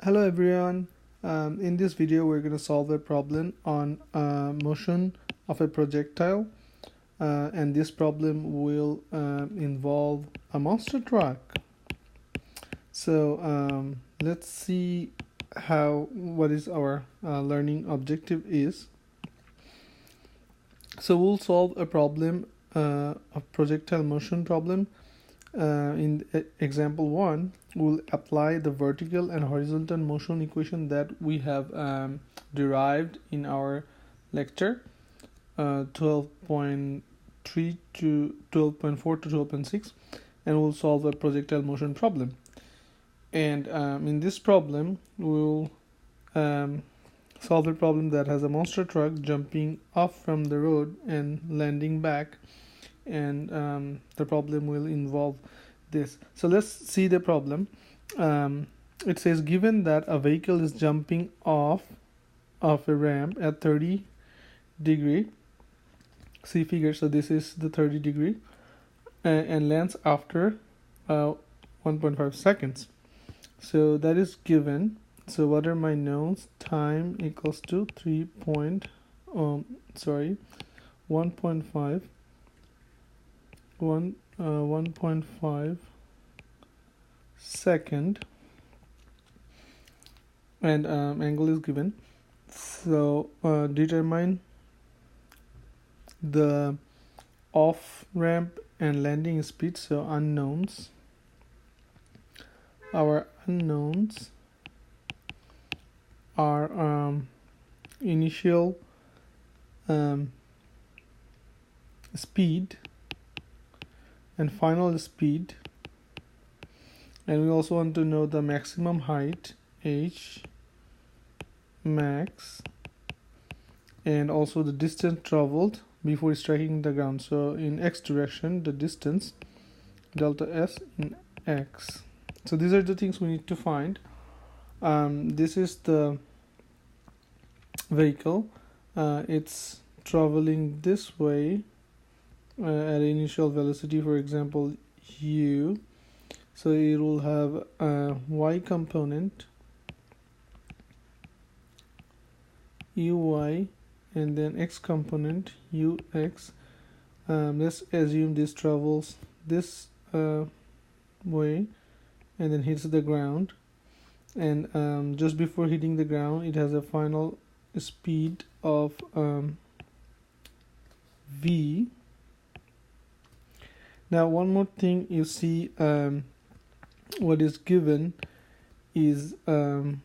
Hello everyone. In this video we're going to solve a problem on motion of a projectile, and this problem will involve a monster truck. So let's see what is our learning objective is. So we'll solve a problem, a projectile motion problem. In example 1, we'll apply the vertical and horizontal motion equation that we have derived in our lecture 12.3 to 12.4 to 12.6, and we'll solve a projectile motion problem. And in this problem, we'll solve a problem that has a monster truck jumping off from the road and landing back, and the problem will involve this. So let's see the problem. It says, given that a vehicle is jumping off of a ramp at 30 degree, see figure, so this is the 30 degree, and lands after 1.5 seconds. So that is given. So what are my knowns? Time equals to 1.5 second, and angle is given. So determine the off ramp and landing speed. So unknowns. Our unknowns are initial speed and final speed, and we also want to know the maximum height, h max, and also the distance traveled before striking the ground. So in x direction, the distance delta s in x. So these are the things we need to find. This is the vehicle. It's traveling this way at initial velocity, for example u. So it will have a y component, uy, and then x component, ux. Let's assume this travels this way and then hits the ground, and just before hitting the ground it has a final speed of v. Now one more thing, you see what is given is the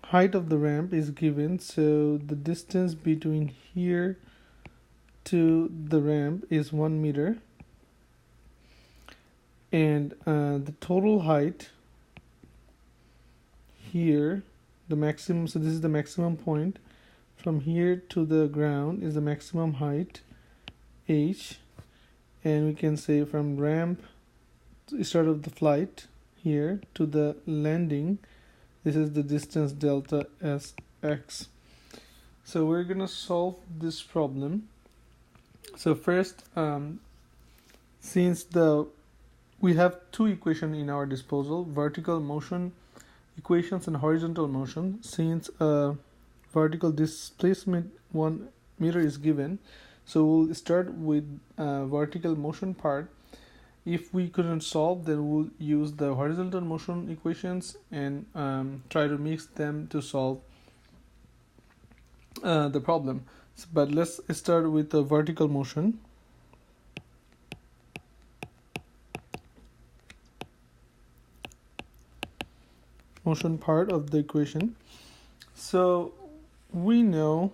height of the ramp is given. So the distance between here to the ramp is 1 meter, and the total height here, the maximum, so this is the maximum point from here to the ground is the maximum height h, and we can say from ramp, start of the flight here to the landing, this is the distance delta sx. So we're gonna solve this problem. So first, since we have two equations in our disposal, vertical motion equations and horizontal motion. Since vertical displacement 1 meter is given, so we'll start with vertical motion part. If we couldn't solve, then we'll use the horizontal motion equations and try to mix them to solve the problem. But let's start with the vertical motion. Motion part of the equation. So we know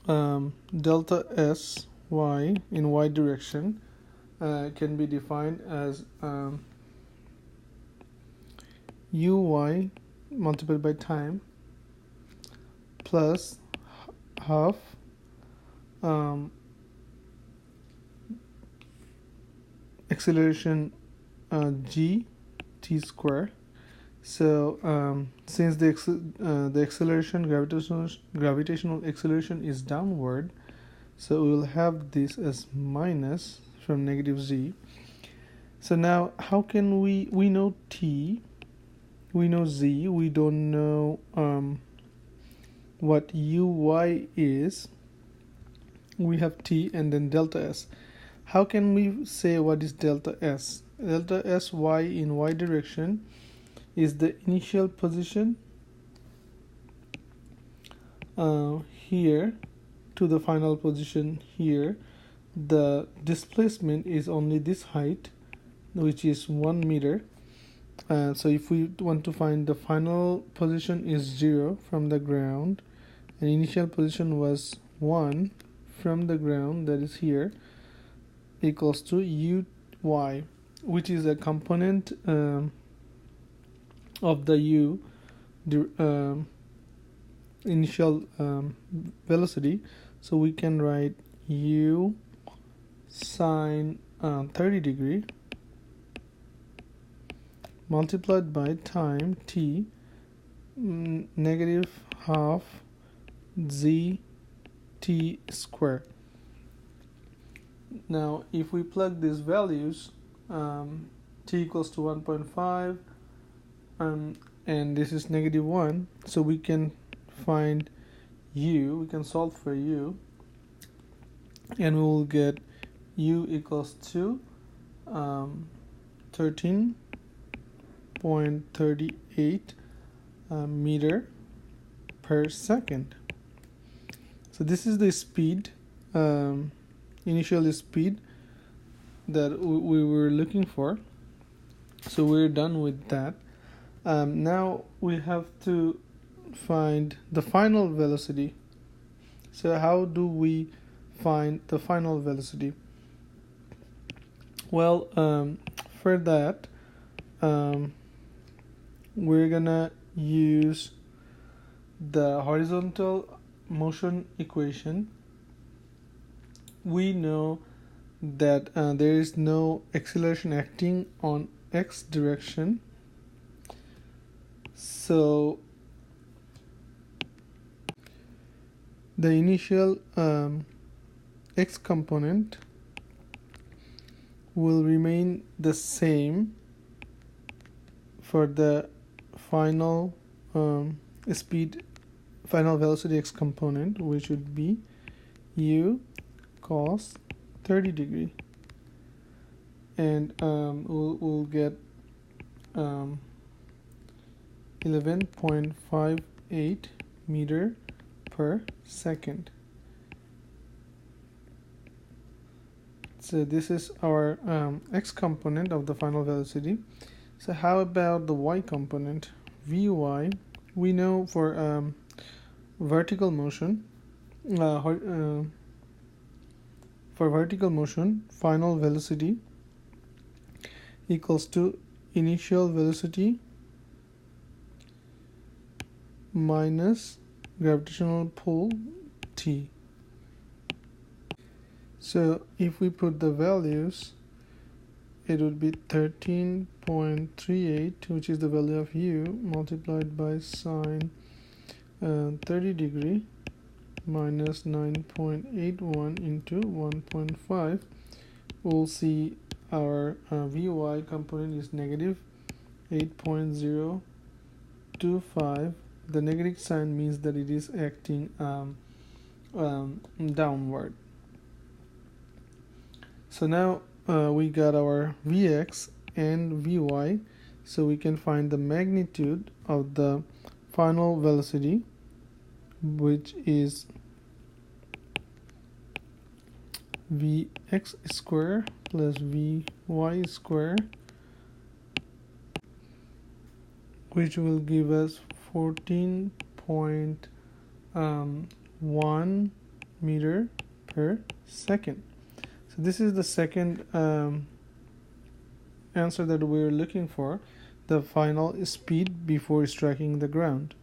delta s y in y direction can be defined as uy multiplied by time plus half acceleration g t square. So since the acceleration, gravitational acceleration is downward, so we will have this as minus from negative z. So now how can we know t, we know z, we don't know what uy is. We have t and then delta s. How can we say what is delta s? Delta sy in y direction is the initial position here to the final position here. The displacement is only this height, which is 1 meter. So if we want to find the final position is 0 from the ground, and initial position was 1 from the ground, that is here, equals to uy, which is a component of the u initial velocity. So we can write u sine 30 degree multiplied by time t negative half z t square. Now if we plug these values, t equals to 1.5 and this is negative 1, so we can find u, we can solve for u, and we will get u equals to 13.38 meter per second. So this is the speed, initial speed that we were looking for. So we're done with that. Now we have to find the final velocity. So how do we find the final velocity? Well, for that, we're gonna use the horizontal motion equation. We know that there is no acceleration acting on x direction, so the initial x component will remain the same for the final final velocity x component, which would be u cos 30 degree, and we'll get 11.58 meter per second. So this is our x component of the final velocity. So how about the y component? Vy, we know for vertical motion, final velocity equals to initial velocity minus gravitational pull t. So if we put the values, it would be 13.38, which is the value of u, multiplied by sine 30 degree minus 9.81 into 1.5. We'll see our Vy component is negative 8.025. The negative sign means that it is acting downward. So now we got our Vx and Vy, so we can find the magnitude of the final velocity, which is Vx square plus Vy square, which will give us 14.1 meter per second. So this is the second answer that we're looking for, the final speed before striking the ground.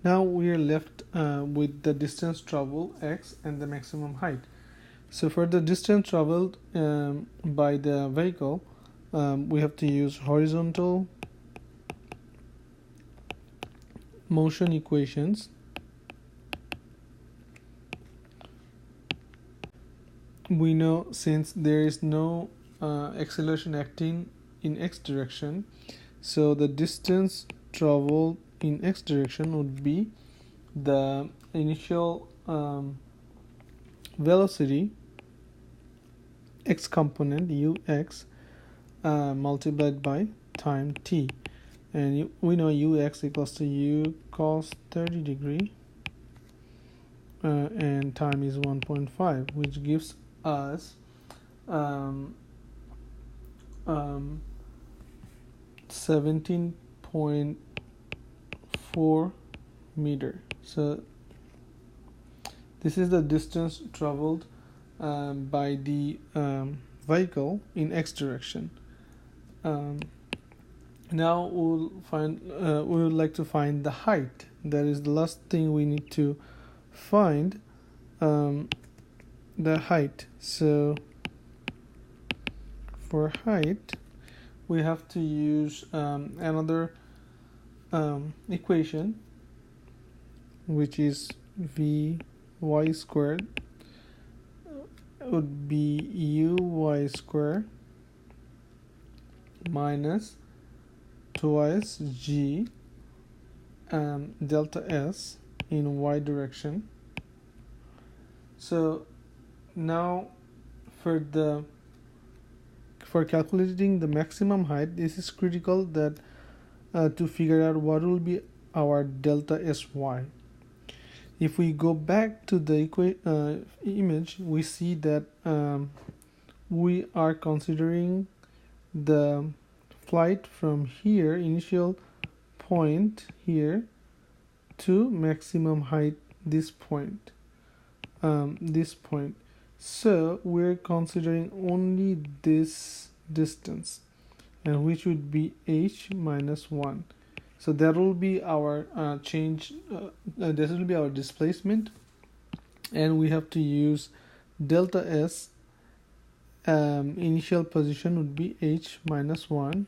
Now we are left with the distance traveled x and the maximum height. So for the distance traveled by the vehicle, we have to use horizontal motion equations. We know since there is no acceleration acting in x direction. So the distance traveled in x direction would be the initial velocity x component ux multiplied by time t, and we know ux equals to u cos 30 degree and time is 1.5, which gives us 17.4 meter. So this is the distance traveled by the vehicle in x direction. Now we would like to find the height. That is the last thing we need to find, the height. So for height we have to use another equation, which is vy squared would be uy squared minus twice g delta s in y direction. So now for calculating the maximum height, this is critical that to figure out what will be our delta sy. If we go back to the image, we see that we are considering the flight from here, initial point here, to maximum height, this point. So we're considering only this distance, and which would be h minus 1. So that will be our this will be our displacement, and we have to use delta s. Initial position would be h minus 1,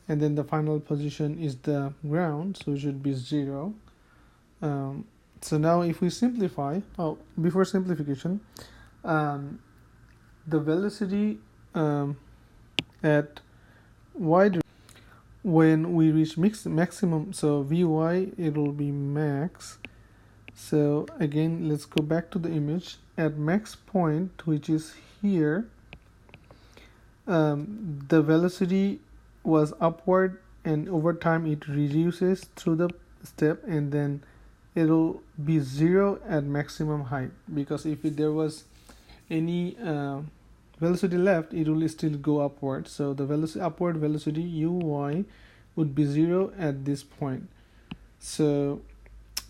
and then the final position is the ground, so it should be 0. So now if we simplify, before simplification, the velocity at y when we reach maximum, so vy, it will be max. So again, let's go back to the image. At max point, which is here, the velocity was upward, and over time it reduces through the step, and then it'll be 0 at maximum height, because if there was any velocity left, it will still go upward. So the upward velocity uy would be 0 at this point. So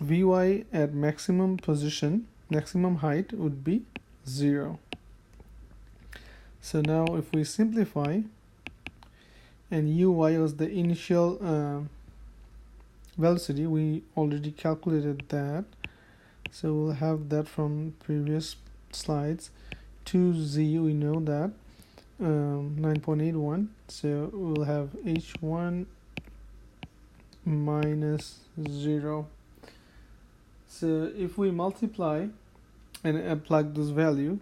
vy at maximum position, maximum height, would be 0. So now if we simplify, and uy was the initial velocity, we already calculated that, so we'll have that from previous slides. 2z, we know that, 9.81, so we'll have h1 minus 0. So if we multiply and plug this value,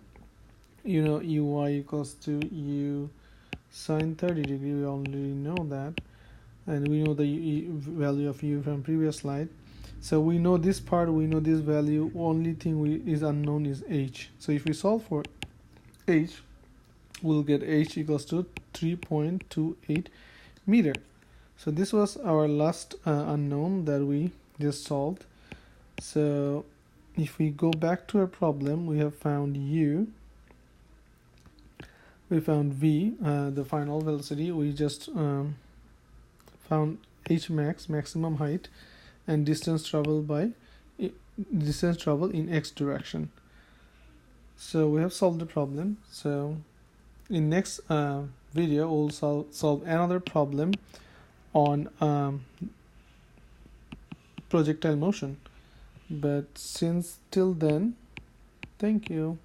you know, uy equals to u sine 30 degree, we already know that, and we know the value of u from previous slide. So we know this part, we know this value, only thing is unknown is h. So if we solve for h, we'll get h equals to 3.28 meter. So this was our last unknown that we just solved. So if we go back to our problem, we have found u, we found v, the final velocity, we just found h max, maximum height, and distance traveled in x direction. So we have solved the problem. So in next video we'll solve another problem on projectile motion. But since till then, thank you.